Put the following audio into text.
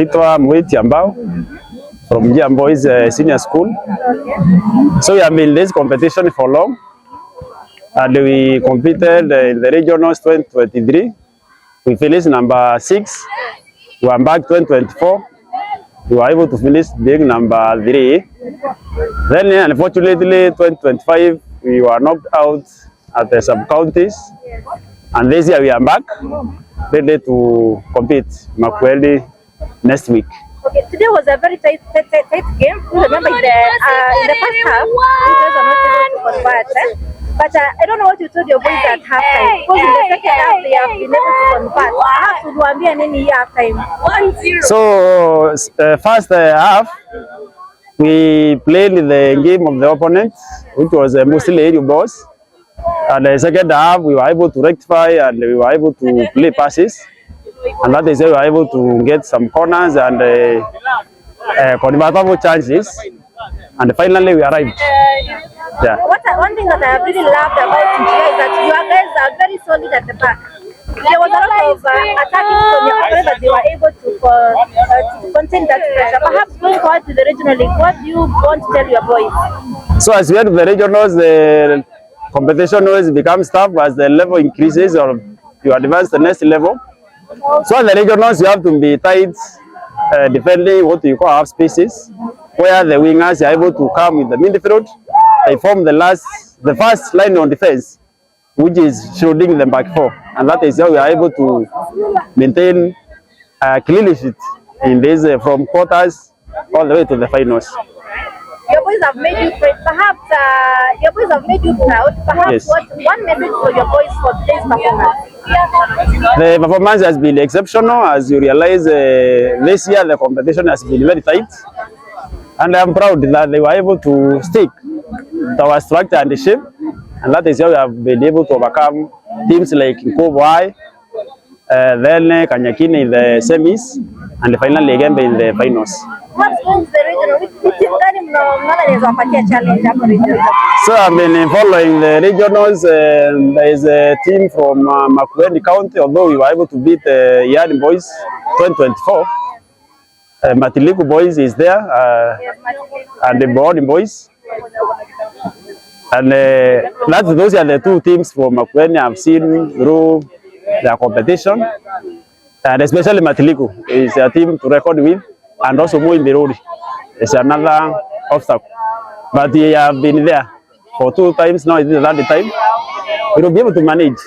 Naitwa Mwiti Ambao from Gia Boys Senior School. So we have been in this competition for long, and we competed in the regionals 2023. We finished number 6. We were back 2024. We were able to finish being number 3. Then unfortunately 2025 we were knocked out at the sub-counties, and this year we are back ready to compete Makueni next week. Okay, today was a very tight game. Remember in the first half, you guys are not able to convert. But I don't know what you told your boys at halftime. Because in the second half, they have been able to convert. Half would want to be any halftime. 1-0. So first half, we played the game of the opponent, which was mostly aerial balls. And the second half, we were able to rectify and we were able to play passes. And that is why we were able to get some corners and convertible chances. And finally, we arrived. Yeah. One thing that I have really loved about you is that you guys are very solid at the back. There was a lot of attacking from your opponent, but they were able to contain that pressure. Perhaps going forward to the regional league, what do you want to tell your boys? So as we head to the regionals, the competition always becomes tough as the level increases or you advance the next level. So at the regionals, you have to be tight, defending what you call half spaces, where the wingers are able to come with the midfield. They form the first line on defense, which is shielding them back four, and that is how we are able to maintain a clean sheet in this from quarters all the way to the finals. Your boys have made you proud. Perhaps your boys have made you proud. Perhaps yes. One message for your boys for today's performance? The performance has been exceptional. As you realize, this year the competition has been very tight, and I am proud that they were able to stick to our structure and the shape, and that is how we have been able to overcome teams like Nkobwai, then Kanyakini in the semis, and finally again in the finals. What's going to the regional? Which team challenge? So I've been following the regionals. There is a team from Makueni County, although we were able to beat Yard Boys 2024. Matiliku Boys is there, and the Boarding Boys. And those are the two teams from Makueni I've seen through their competition. And especially Matiliku is a team to record with, and also Muimbiruri is another obstacle. But we have been there for 2 times now. This is the third time. We will be able to manage.